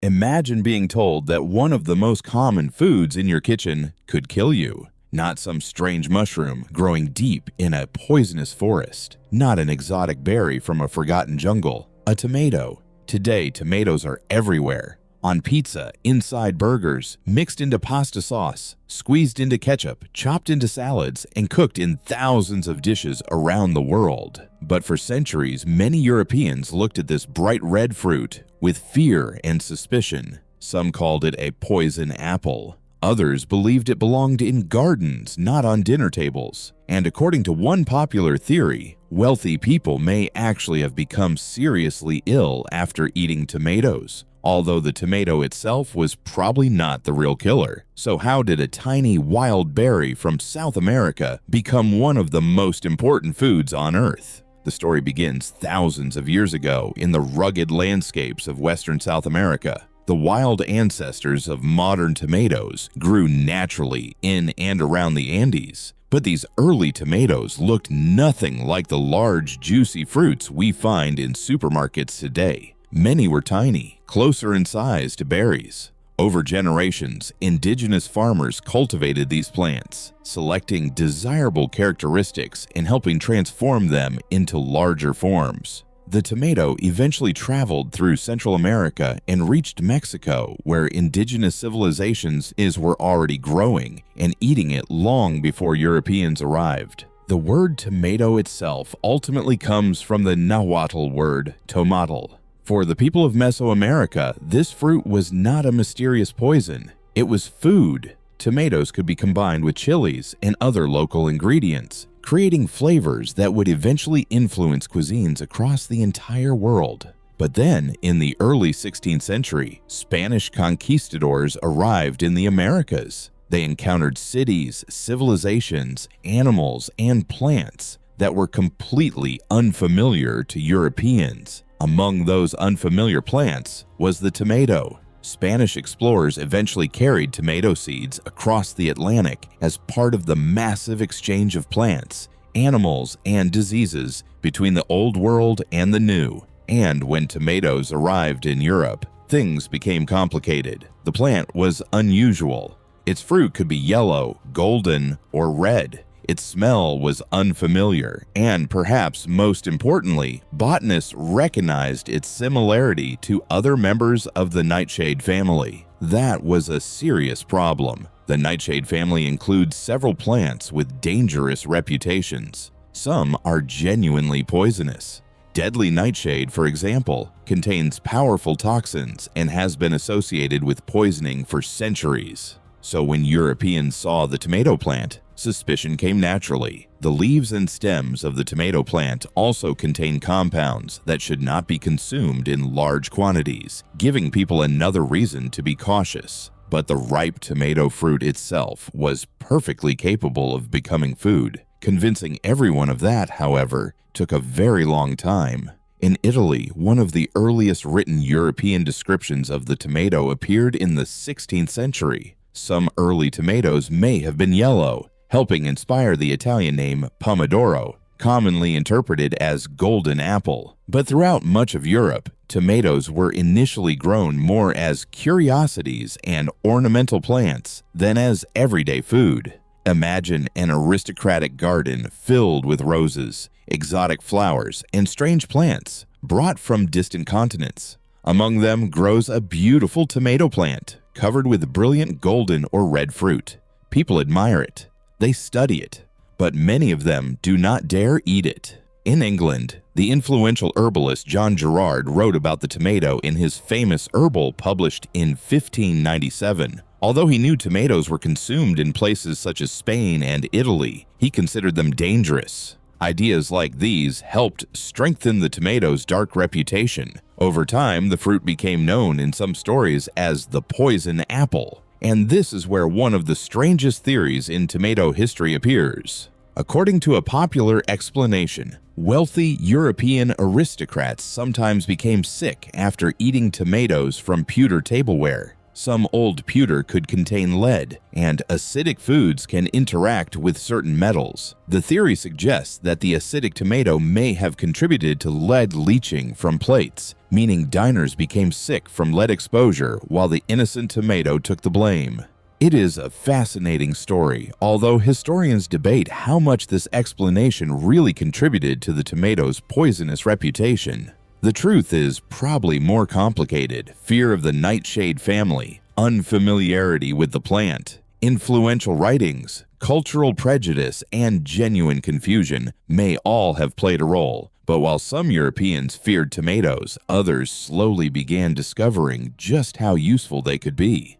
Imagine being told that one of the most common foods in your kitchen could kill you. Not some strange mushroom growing deep in a poisonous forest. Not an exotic berry from a forgotten jungle. A tomato. Today, tomatoes are everywhere. On pizza, inside burgers, mixed into pasta sauce, squeezed into ketchup, chopped into salads, and cooked in thousands of dishes around the world. But for centuries, many Europeans looked at this bright red fruit with fear and suspicion. Some called it a poison apple. Others believed it belonged in gardens, not on dinner tables. And according to one popular theory, wealthy people may actually have become seriously ill after eating tomatoes, although the tomato itself was probably not the real killer. So how did a tiny wild berry from South America become one of the most important foods on Earth? The story begins thousands of years ago in the rugged landscapes of western South America. The wild ancestors of modern tomatoes grew naturally in and around the Andes, but these early tomatoes looked nothing like the large, juicy fruits we find in supermarkets today. Many were tiny, closer in size to berries. Over generations, indigenous farmers cultivated these plants, selecting desirable characteristics and helping transform them into larger forms. The tomato eventually traveled through Central America and reached Mexico, where indigenous civilizations were already growing and eating it long before Europeans arrived. The word tomato itself ultimately comes from the Nahuatl word tomatl. For the people of Mesoamerica, this fruit was not a mysterious poison. It was food. Tomatoes could be combined with chilies and other local ingredients, creating flavors that would eventually influence cuisines across the entire world. But then, in the early 16th century, Spanish conquistadors arrived in the Americas. They encountered cities, civilizations, animals, and plants that were completely unfamiliar to Europeans. Among those unfamiliar plants was the tomato. Spanish explorers eventually carried tomato seeds across the Atlantic as part of the massive exchange of plants, animals, and diseases between the Old World and the New. And when tomatoes arrived in Europe, things became complicated. The plant was unusual. Its fruit could be yellow, golden, or red. Its smell was unfamiliar, and perhaps most importantly, botanists recognized its similarity to other members of the nightshade family. That was a serious problem. The nightshade family includes several plants with dangerous reputations. Some are genuinely poisonous. Deadly nightshade, for example, contains powerful toxins and has been associated with poisoning for centuries. So when Europeans saw the tomato plant, suspicion came naturally. The leaves and stems of the tomato plant also contain compounds that should not be consumed in large quantities, giving people another reason to be cautious. But the ripe tomato fruit itself was perfectly capable of becoming food. Convincing everyone of that, however, took a very long time. In Italy, one of the earliest written European descriptions of the tomato appeared in the 16th century. Some early tomatoes may have been yellow, helping inspire the Italian name pomodoro, commonly interpreted as golden apple. But throughout much of Europe, tomatoes were initially grown more as curiosities and ornamental plants than as everyday food. Imagine an aristocratic garden filled with roses, exotic flowers, and strange plants brought from distant continents. Among them grows a beautiful tomato plant covered with brilliant golden or red fruit. People admire it. They study it, but many of them do not dare eat it. In England, the influential herbalist John Gerard wrote about the tomato in his famous Herbal published in 1597. Although he knew tomatoes were consumed in places such as Spain and Italy, he considered them dangerous. Ideas like these helped strengthen the tomato's dark reputation. Over time, the fruit became known in some stories as the poison apple. And this is where one of the strangest theories in tomato history appears. According to a popular explanation, wealthy European aristocrats sometimes became sick after eating tomatoes from pewter tableware. Some old pewter could contain lead, and acidic foods can interact with certain metals. The theory suggests that the acidic tomato may have contributed to lead leaching from plates, meaning diners became sick from lead exposure while the innocent tomato took the blame. It is a fascinating story, although historians debate how much this explanation really contributed to the tomato's poisonous reputation. The truth is probably more complicated. Fear of the nightshade family, unfamiliarity with the plant, influential writings, cultural prejudice, and genuine confusion may all have played a role. But while some Europeans feared tomatoes, others slowly began discovering just how useful they could be.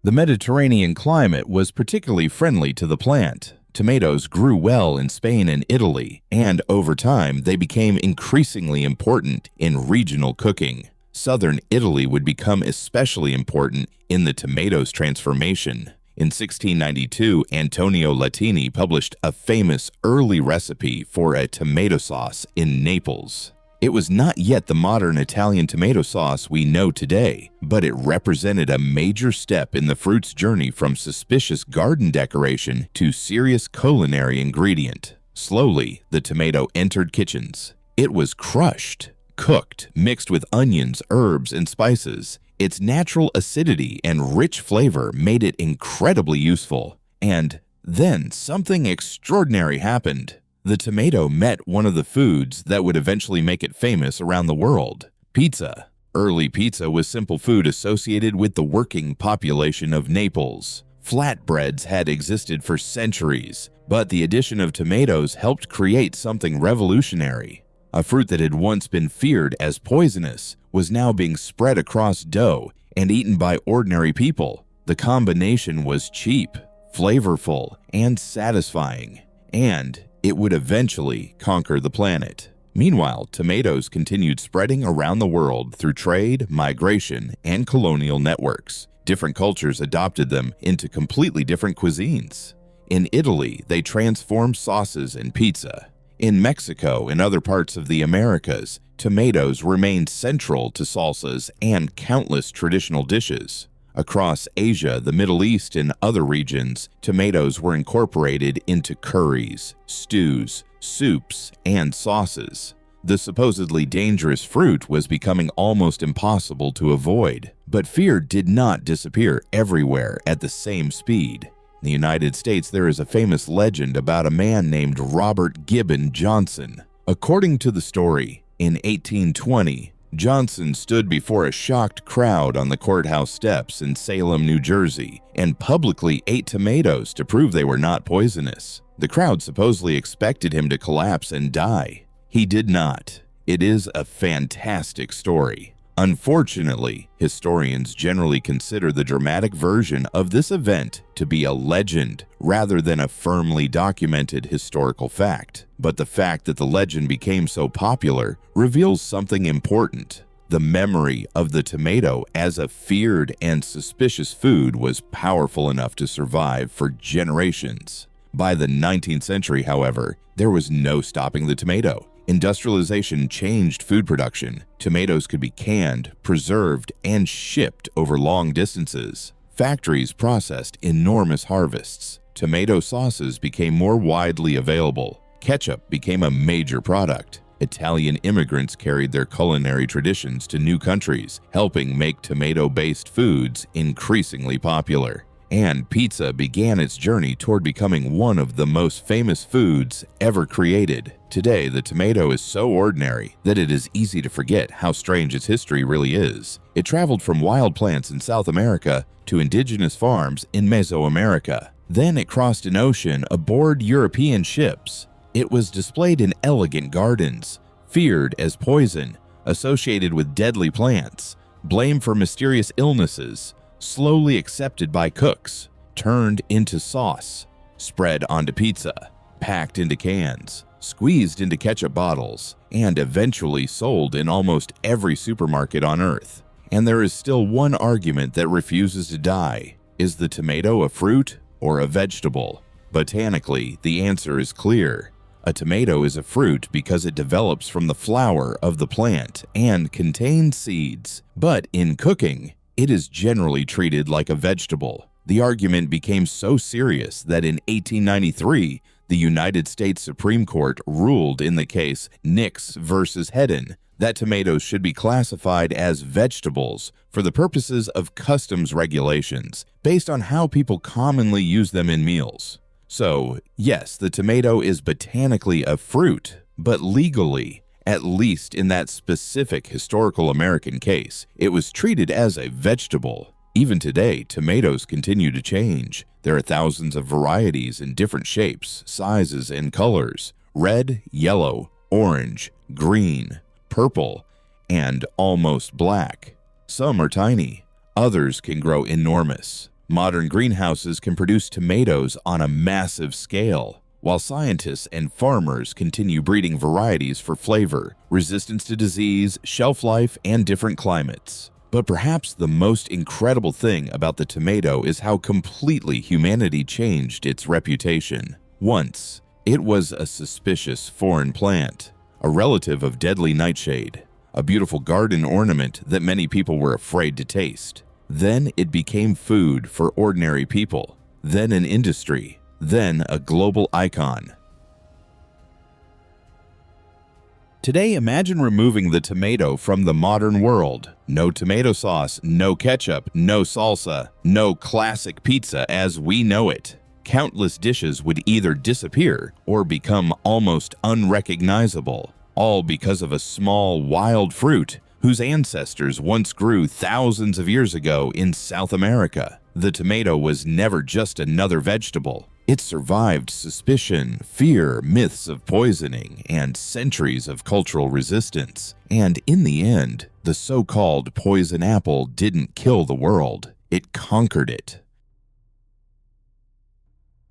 The Mediterranean climate was particularly friendly to the plant. Tomatoes grew well in Spain and Italy, and over time they became increasingly important in regional cooking. Southern Italy would become especially important in the tomato's transformation. In 1692, Antonio Latini published a famous early recipe for a tomato sauce in Naples. It was not yet the modern Italian tomato sauce we know today, but it represented a major step in the fruit's journey from suspicious garden decoration to serious culinary ingredient. Slowly, the tomato entered kitchens. It was crushed, cooked, mixed with onions, herbs, and spices. Its natural acidity and rich flavor made it incredibly useful. And then something extraordinary happened. The tomato met one of the foods that would eventually make it famous around the world: pizza. Early pizza was simple food associated with the working population of Naples. Flatbreads had existed for centuries, but the addition of tomatoes helped create something revolutionary. A fruit that had once been feared as poisonous was now being spread across dough and eaten by ordinary people. The combination was cheap, flavorful, and satisfying, and it would eventually conquer the planet. Meanwhile, tomatoes continued spreading around the world through trade, migration, and colonial networks. Different cultures adopted them into completely different cuisines. In Italy, they transformed sauces and pizza. In Mexico and other parts of the Americas, tomatoes remained central to salsas and countless traditional dishes. Across Asia, the Middle East, and other regions, tomatoes were incorporated into curries, stews, soups, and sauces. The supposedly dangerous fruit was becoming almost impossible to avoid, but fear did not disappear everywhere at the same speed. In the United States, there is a famous legend about a man named Robert Gibbon Johnson. According to the story, in 1820, Johnson stood before a shocked crowd on the courthouse steps in Salem, New Jersey, and publicly ate tomatoes to prove they were not poisonous. The crowd supposedly expected him to collapse and die. He did not. It is a fantastic story. Unfortunately, historians generally consider the dramatic version of this event to be a legend rather than a firmly documented historical fact. But the fact that the legend became so popular reveals something important. The memory of the tomato as a feared and suspicious food was powerful enough to survive for generations. By the 19th century, however, there was no stopping the tomato. Industrialization changed food production. Tomatoes could be canned, preserved, and shipped over long distances. Factories processed enormous harvests. Tomato sauces became more widely available. Ketchup became a major product. Italian immigrants carried their culinary traditions to new countries, helping make tomato-based foods increasingly popular. And pizza began its journey toward becoming one of the most famous foods ever created. Today, the tomato is so ordinary that it is easy to forget how strange its history really is. It traveled from wild plants in South America to indigenous farms in Mesoamerica. Then it crossed an ocean aboard European ships. It was displayed in elegant gardens, feared as poison, associated with deadly plants, blamed for mysterious illnesses, slowly accepted by cooks, turned into sauce, spread onto pizza, packed into cans, squeezed into ketchup bottles, and eventually sold in almost every supermarket on Earth. And there is still one argument that refuses to die. Is the tomato a fruit or a vegetable? Botanically, the answer is clear. A tomato is a fruit because it develops from the flower of the plant and contains seeds. But in cooking, it is generally treated like a vegetable. The argument became so serious that in 1893, the United States Supreme Court ruled in the case Nix versus Hedden that tomatoes should be classified as vegetables for the purposes of customs regulations based on how people commonly use them in meals. So, yes, the tomato is botanically a fruit, but legally, at least in that specific historical American case, it was treated as a vegetable. Even today, tomatoes continue to change. There are thousands of varieties in different shapes, sizes, and colors: red, yellow, orange, green, purple, and almost black. Some are tiny. Others can grow enormous. Modern greenhouses can produce tomatoes on a massive scale, while scientists and farmers continue breeding varieties for flavor, resistance to disease, shelf life, and different climates. But perhaps the most incredible thing about the tomato is how completely humanity changed its reputation. Once, it was a suspicious foreign plant, a relative of deadly nightshade, a beautiful garden ornament that many people were afraid to taste. Then it became food for ordinary people, then an industry, then a global icon. Today, imagine removing the tomato from the modern world. No tomato sauce, no ketchup, no salsa, no classic pizza as we know it. Countless dishes would either disappear or become almost unrecognizable, all because of a small, wild fruit whose ancestors once grew thousands of years ago in South America. The tomato was never just another vegetable. It survived suspicion, fear, myths of poisoning, and centuries of cultural resistance. And in the end, the so-called poison apple didn't kill the world. It conquered it.